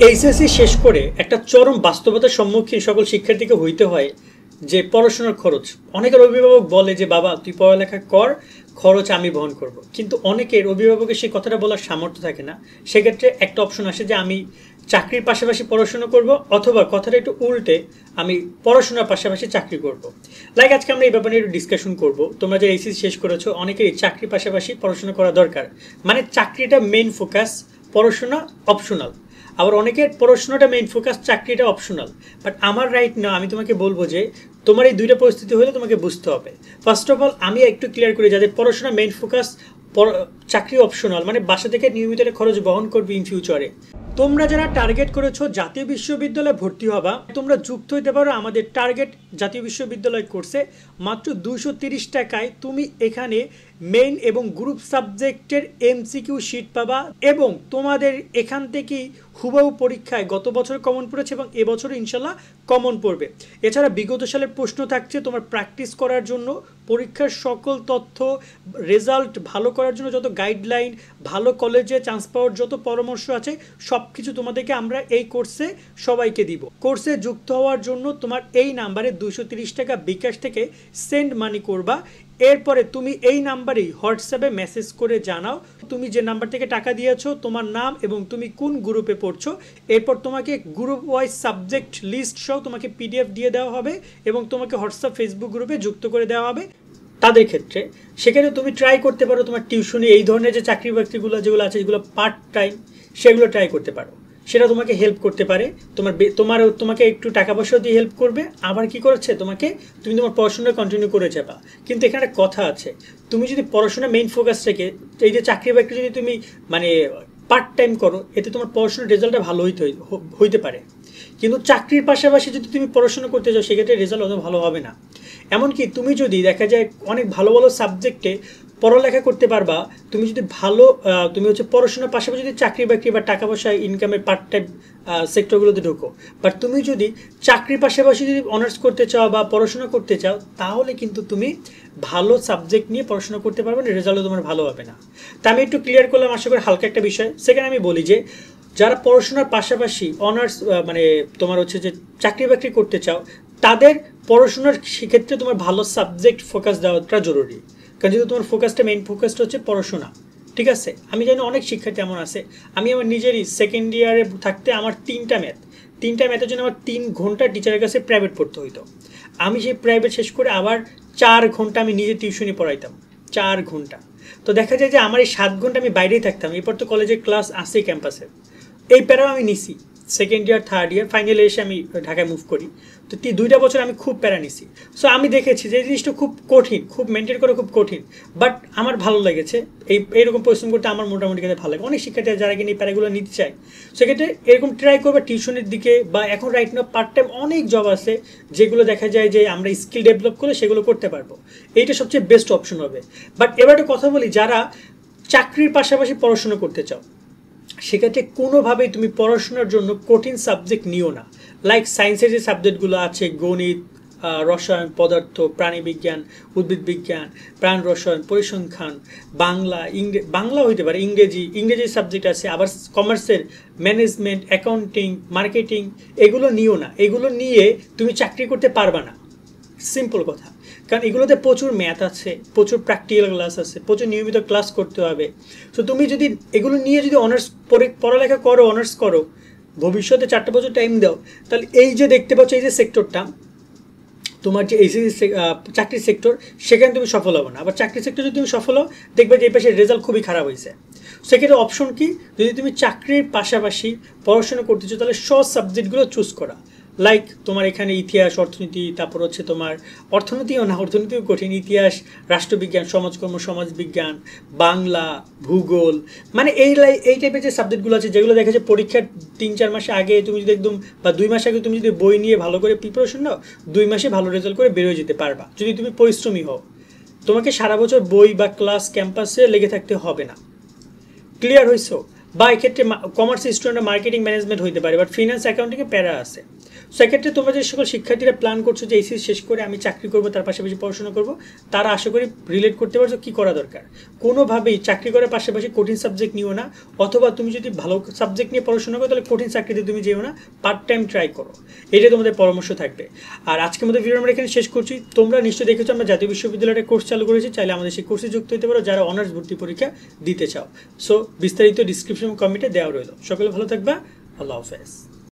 HSC শেষ করে একটা চরম বাস্তবতার সম্মুখীন সকল শিক্ষার্থীকে হইতে হয় যে পড়াশোনার খরচ। অনেকের অভিভাবক বলে যে বাবা তুই পড়ালেখা কর, খরচ আমি বহন করব, কিন্তু অনেকের অভিভাবকের সেই কথাটা বলার সামর্থ্য থাকে না। সেক্ষেত্রে একটা অপশন আসে যে আমি চাকরির পাশাপাশি পড়াশোনা করব, অথবা কথাটা একটু উল্টে আমি পড়াশোনার পাশাপাশি চাকরি করব। লাইক আজকে আমরা এই ব্যাপারে একটু ডিসকাশন করব। তোমরা যে এইচএসসি শেষ করেছো অনেকেরই চাকরির পাশাপাশি পড়াশোনা করা দরকার, মানে চাকরিটা মেইন ফোকাস, পড়াশোনা অপশনাল। আবার অনেকের পড়াশোনাটা মেইন ফোকাস, চাকরিটা অপশনাল। বাট আমার রাইট না, আমি তোমাকে বলবো যে তোমার এই দুইটা পরিস্থিতি হলে তোমাকে বুঝতে হবে। ফার্স্ট অফ অল আমি একটু ক্লিয়ার করি, যাদের পড়াশোনা মেইন ফোকাস, চাকরি অপশনাল, মানে বাসা থেকে নিয়মিত খরচ বহন করবে ইন ফিউচারে। তোমরা যারা টার্গেট করেছো জাতীয় বিশ্ববিদ্যালয়ে ভর্তি হবা, তোমরা যুক্ত হইতে পারো আমাদের টার্গেট জাতীয় বিশ্ববিদ্যালয় কোর্সে। মাত্র 230 টাকায় তুমি এখানে মেইন এবং গ্রুপ সাবজেক্টের এমসিকিউ শিট পাবা, এবং তোমাদের এখান থেকেই হুবহু পরীক্ষায় গত বছর কমন পড়েছে এবং এবছরও ইনশাল্লাহ কমন পড়বে। এছাড়া বিগত সালের প্রশ্ন থাকছে তোমার প্র্যাকটিস করার জন্য, পরীক্ষার সকল তথ্য, রেজাল্ট ভালো করার জন্য যত গাইডলাইন, ভালো কলেজে চান্স পাওয়ার যত পরামর্শ আছে, সব কিছু তোমাদেরকে আমরা এই কোর্সে সবাইকে দিব। কোর্সে যুক্ত হওয়ার জন্য তোমার এই নাম্বারে 230 টাকা বিকাশ থেকে সেন্ড মানি করবা। এরপরে তুমি এই নাম্বারেই হোয়াটসঅ্যাপে মেসেজ করে জানাও তুমি যে নাম্বার থেকে টাকা দিয়েছো, তোমার নাম এবং তুমি কোন গ্রুপে পড়ছো। এরপর তোমাকে গ্রুপ ওয়াইজ সাবজেক্ট লিস্ট সহ তোমাকে পিডিএফ দিয়ে দেওয়া হবে এবং তোমাকে হোয়াটসঅ্যাপ ফেসবুক গ্রুপে যুক্ত করে দেওয়া হবে। তাদের ক্ষেত্রে সেখানে তুমি ট্রাই করতে পারো তোমার টিউশনি, এই ধরনের যে চাকরি বাকরিগুলো যেগুলো আছে, যেগুলো পার্ট টাইম, সেগুলো ট্রাই করতে পারো। সেটা তোমাকে হেল্প করতে পারে, তোমাকে একটু টাকা পয়সা দিয়ে হেল্প করবে। আবার কি করেছে তুমি তোমার পড়াশোনা কন্টিনিউ করে যাবা। কিন্তু এখানে একটা কথা আছে, তুমি যদি পড়াশোনা মেইন ফোকাস থেকে এই যে চাকরি বাকরি যদি তুমি মানে পার্ট টাইম করো, এতে তোমার পড়াশোনার রেজাল্টটা ভালো হইতে পারে। কিন্তু চাকরির পাশাপাশি যদি তুমি পড়াশোনা করতে যাও, সেক্ষেত্রে রেজাল্ট অত ভালো হবে না। এমনকি তুমি যদি দেখা যায় অনেক ভালো ভালো সাবজেক্টে পড়ালেখা করতে পারবা, তুমি যদি তুমি পড়াশোনার পাশাপাশি যদি চাকরি বাকরি বা টাকা পয়সা ইনকামের পার্ট টাইম সেক্টরগুলোতে ঢোকো, বাট তুমি যদি চাকরির পাশাপাশি যদি অনার্স করতে চাও বা পড়াশোনা করতে চাও, তাহলে কিন্তু তুমি ভালো সাবজেক্ট নিয়ে পড়াশোনা করতে পারবে না, রেজাল্টও তোমার ভালো হবে না। তা আমি একটু ক্লিয়ার করলাম আশা করি হালকা একটা বিষয়। সেখানে আমি বলি যে যারা পড়াশোনার পাশাপাশি অনার্স তোমার যে চাকরি বাকরি করতে চাও, তাদের পড়াশোনার সেক্ষেত্রে তোমার ভালো সাবজেক্ট ফোকাস দেওয়াটা জরুরি। কারণ যেহেতু তোমার মেইন ফোকাসটা হচ্ছে পড়াশোনা, ঠিক আছে। আমি জানি অনেক শিক্ষার্থী এমন আছে, আমি আমার নিজেরই সেকেন্ড ইয়ারে থাকতে আমার তিনটা ম্যাথের জন্য আমার 3 ঘন্টা টিচারের কাছে প্রাইভেট পড়তে হইতো। আমি সেই প্রাইভেট শেষ করে আবার 4 ঘন্টা আমি নিজে টিউশনি পড়াইতাম, 4 ঘন্টা। তো দেখা যায় যে আমার এই 7 ঘন্টা আমি বাইরেই থাকতাম। এরপর তো কলেজের ক্লাস আসে ক্যাম্পাসে, এই প্যারাও আমি নিছি। সেকেন্ড ইয়ার, থার্ড ইয়ার, ফাইনালে এসে আমি ঢাকায় মুভ করি। তো 2টা বছর আমি খুব প্যারা নিছি। সো আমি দেখেছি যে এই জিনিসটা খুব কঠিন, খুব মেনটেন করা খুব কঠিন, বাট আমার ভালো লেগেছে। এইরকম পরিশ্রম করতে আমার মোটামুটি কাছে ভালো লাগে। অনেক শিক্ষার্থী যারা কিনা এই প্যারাগুলো নিতে চায়, সেক্ষেত্রে এরকম ট্রাই করবে টিউশনের দিকে, বা এখন রাইট নাও পার্ট টাইম অনেক জব আছে যেগুলো দেখা যায় যে আমরা স্কিল ডেভেলপ করে সেগুলো করতে পারবো। এইটা সবচেয়ে বেস্ট অপশন হবে। বাট এবার একটা কথা বলি, যারা চাকরির পাশাপাশি পড়াশোনা করতে চাও, সেক্ষেত্রে কোনোভাবেই তুমি পড়াশোনার জন্য কঠিন সাবজেক্ট নিও না। লাইক সায়েন্সের যে সাবজেক্টগুলো আছে, গণিত, রসায়ন, পদার্থ, প্রাণীবিজ্ঞান, উদ্ভিদ বিজ্ঞান, প্রাণ রসায়ন, পরিসংখ্যান, বাংলা হইতে পারে, ইংরেজি সাবজেক্ট আছে, আবার কমার্সের ম্যানেজমেন্ট, অ্যাকাউন্টিং, মার্কেটিং, এগুলো নিও না। এগুলো নিয়ে তুমি চাকরি করতে পারবা না, সিম্পল কথা। কারণ এগুলোতে প্রচুর ম্যাথ আছে, প্রচুর প্র্যাকটিক্যাল ক্লাস আছে, প্রচুর নিয়মিত ক্লাস করতে হবে। সো তুমি যদি এগুলো নিয়ে যদি পড়ালেখা করো, অনার্স করো, ভবিষ্যতে 4টা বছর টাইম দাও, তাহলে এই যে দেখতে পাচ্ছ এই যে সেক্টরটা তোমার যে এইচএসসি চাকরির সেক্টর, সেখানে তুমি সফল হবে না। আবার চাকরির সেক্টর যদি তুমি সফল হও, দেখবে যে এই পাশে রেজাল্ট খুবই খারাপ হয়েছে। সেক্ষেত্রে অপশন কি, যদি তুমি চাকরির পাশাপাশি পড়াশোনা করতে চাও, তাহলে সব সাবজেক্টগুলো চুজ করা। লাইক তোমার এখানে ইতিহাস, অর্থনীতি, তারপর তোমার অর্থনীতিও না, অর্থনীতিও কঠিন, ইতিহাস, রাষ্ট্রবিজ্ঞান, সমাজকর্ম, সমাজবিজ্ঞান, বাংলা, ভূগোল, মানে এই টাইপের যে সাবজেক্টগুলো আছে, যেগুলো দেখা যায় পরীক্ষার 3-4 মাস আগে তুমি যদি একদম, বা 2 মাস আগে তুমি যদি বই নিয়ে ভালো করে প্রিপারেশন নাও, 2 মাসে ভালো রেজাল্ট করে বের হয়ে যেতে পারবা যদি তুমি পরিশ্রমী হও। তোমাকে সারা বছর বই বা ক্লাস ক্যাম্পাসে লেগে থাকতে হবে না। ক্লিয়ার হয়েছো? বা এক্ষেত্রে কমার্স স্টুডেন্টরা মার্কেটিং ম্যানেজমেন্ট হইতে পারে, বাট ফিনান্স অ্যাকাউন্টিংয়ে প্যারা আছে। সেক্ষেত্রে তোমরা যে সকল শিক্ষার্থীরা প্ল্যান করছো যে এইচএস শেষ করে আমি চাকরি করবো, তার পাশাপাশি পড়াশোনা করবো, তারা আশা করি রিলেট করতে পারছো কী করা দরকার। কোনোভাবেই চাকরি করার পাশাপাশি কঠিন সাবজেক্ট নিও না, অথবা তুমি যদি ভালো সাবজেক্ট নিয়ে পড়াশোনা করো তাহলে কঠিন চাকরিতে তুমি যেও না, পার্ট টাইম ট্রাই করো। এটা তোমাদের পরামর্শ থাকবে। আর আজকের মধ্যে ভিডিও আমরা এখানে শেষ করছি। তোমরা নিশ্চয়ই দেখেছো আমরা জাতীয় বিশ্ববিদ্যালয়ের কোর্স চালু করেছি, চাইলে আমাদের সেই কোর্সে যুক্ত হতে পারো যারা অনার্স ভর্তি পরীক্ষা দিতে চাও। সো বিস্তারিত ডিসক্রিপশন কমেন্টে দেওয়া রইল। সকলে ভালো থাকবা, আল্লাহ হাফেজ।